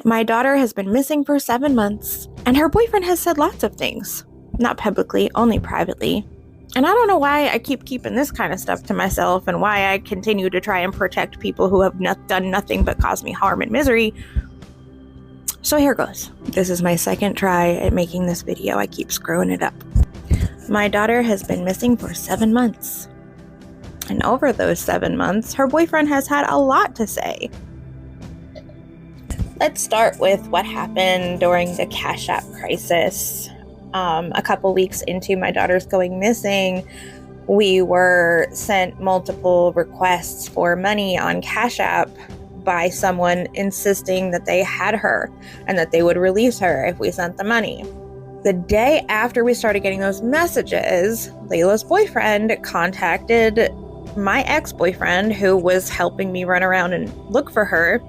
My daughter has been missing for 7 months, and her boyfriend has said lots of things. Not publicly, only privately. And I don't know why I keep keeping this kind of stuff to myself and why I continue to try and protect people who have done nothing but cause me harm and misery. So here goes. This is my second try at making this video. I keep screwing it up. My daughter has been missing for 7 months. And over those 7 months, her boyfriend has had a lot to say. Let's start with what happened during the Cash App crisis. A couple weeks into my daughter's going missing, we were sent multiple requests for money on Cash App by someone insisting that they had her and that they would release her if we sent the money. The day after we started getting those messages, Layla's boyfriend contacted my ex-boyfriend, who was helping me run around and look for her,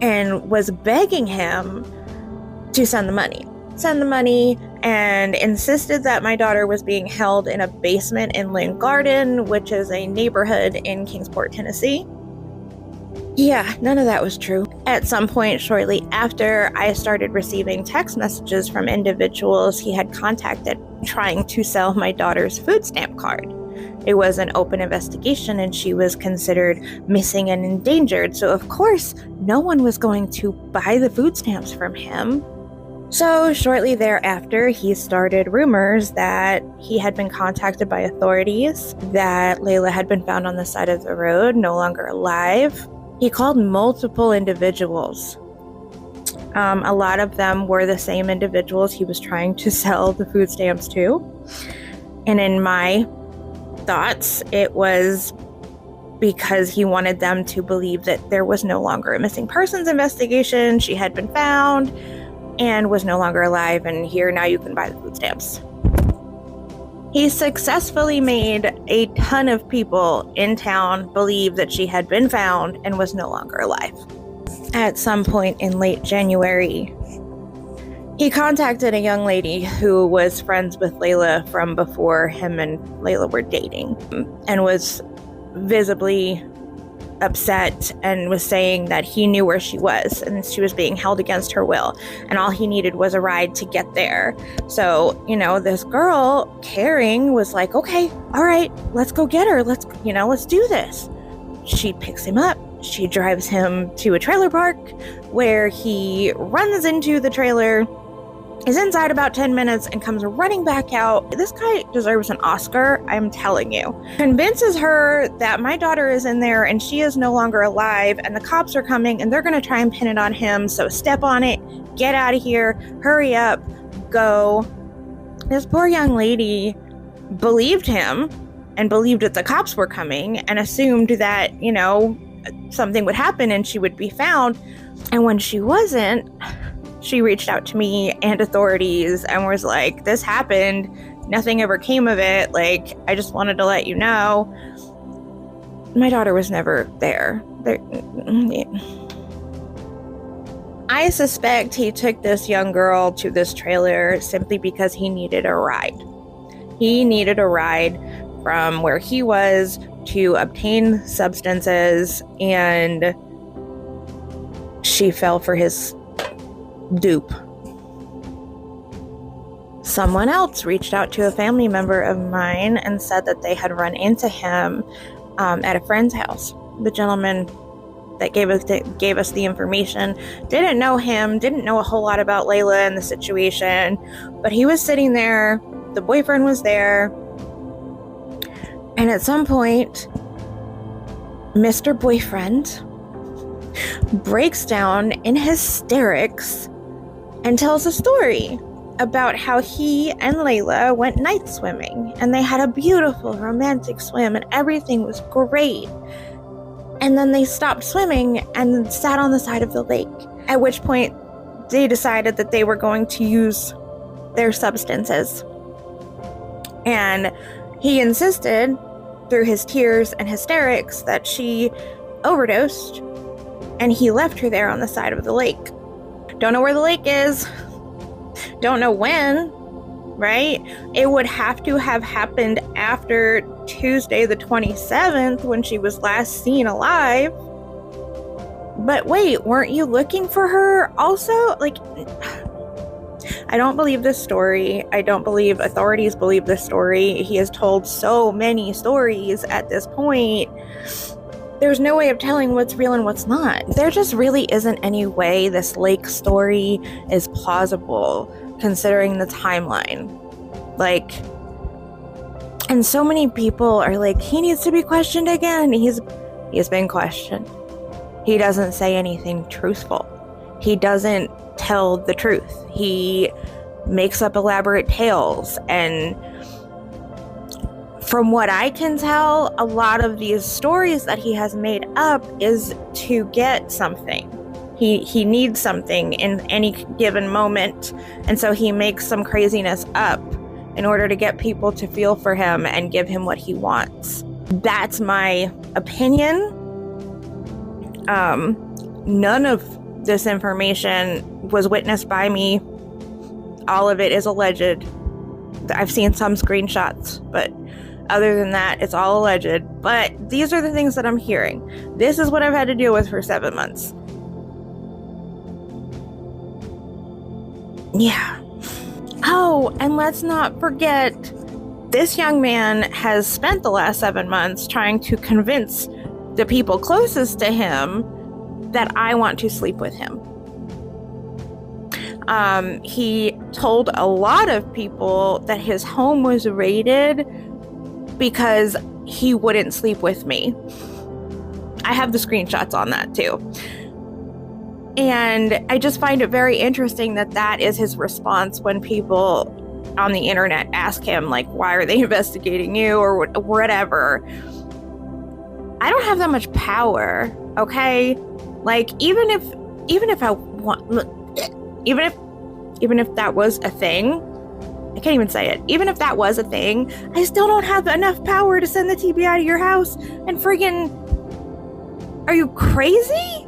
and was begging him to send the money, and insisted that my daughter was being held in a basement in Lynn Garden, which is a neighborhood in Kingsport, Tennessee. Yeah, none of that was true. At some point shortly after, I started receiving text messages from individuals he had contacted trying to sell my daughter's food stamp card. It was an open investigation and she was considered missing and endangered, so of course no one was going to buy the food stamps from him. So shortly thereafter, he started rumors that he had been contacted by authorities, that Layla had been found on the side of the road, no longer alive. He called multiple individuals. A lot of them were the same individuals he was trying to sell the food stamps to. And in my thoughts, it was because he wanted them to believe that there was no longer a missing persons investigation, she had been found and was no longer alive, and here, now you can buy the food stamps. He successfully made a ton of people in town believe that she had been found and was no longer alive. At some point in late January, he contacted a young lady who was friends with Layla from before him and Layla were dating, and was visibly upset and was saying that he knew where she was and she was being held against her will, and all he needed was a ride to get there. So, this girl, caring, was like, okay, all right, let's go get her. Let's do this. She picks him up. She drives him to a trailer park where he runs into the trailer, is inside about 10 minutes, and comes running back out. This guy deserves an Oscar, I'm telling you. Convinces her that my daughter is in there and she is no longer alive, and the cops are coming and they're going to try and pin it on him. So step on it, get out of here, hurry up, go. This poor young lady believed him and believed that the cops were coming and assumed that, something would happen and she would be found. And when she wasn't, she reached out to me and authorities and was like, this happened, nothing ever came of it, I just wanted to let you know. My daughter was never there. I suspect he took this young girl to this trailer simply because he needed a ride. He needed a ride from where he was to obtain substances, and she fell for his dupe. Someone else reached out to a family member of mine and said that they had run into him at a friend's house. The gentleman that gave us the information didn't know him, didn't know a whole lot about Layla and the situation, but he was sitting there, the boyfriend was there, and at some point, Mr. Boyfriend breaks down in hysterics and tells a story about how he and Layla went night swimming, and they had a beautiful romantic swim and everything was great. And then they stopped swimming and sat on the side of the lake, at which point they decided that they were going to use their substances. And he insisted through his tears and hysterics that she overdosed, and he left her there on the side of the lake. Don't know where the lake is. Don't know when, right? It would have to have happened after Tuesday the 27th, when she was last seen alive. But wait, weren't you looking for her also? Like, I don't believe this story. I don't believe authorities believe this story. He has told so many stories at this point. There's no way of telling what's real and what's not. There just really isn't any way this lake story is plausible considering the timeline. Like, and so many people are like, he needs to be questioned again. He's been questioned. He doesn't say anything truthful. He doesn't tell the truth. He makes up elaborate tales, and from what I can tell, a lot of these stories that he has made up is to get something. He needs something in any given moment, and so he makes some craziness up in order to get people to feel for him and give him what he wants. That's my opinion. None of this information was witnessed by me. All of it is alleged. I've seen some screenshots, but other than that, it's all alleged. But these are the things that I'm hearing. This is what I've had to deal with for 7 months. Yeah. Oh, and let's not forget, this young man has spent the last 7 months trying to convince the people closest to him that I want to sleep with him. He told a lot of people that his home was raided because he wouldn't sleep with me. I have the screenshots on that too. And I just find it very interesting that that is his response when people on the internet ask him, like, why are they investigating you or whatever. I don't have that much power, okay? Like, even if I want, even if that was a thing, I can't even say it. Even if that was a thing, I still don't have enough power to send the TBI to your house and friggin', are you crazy?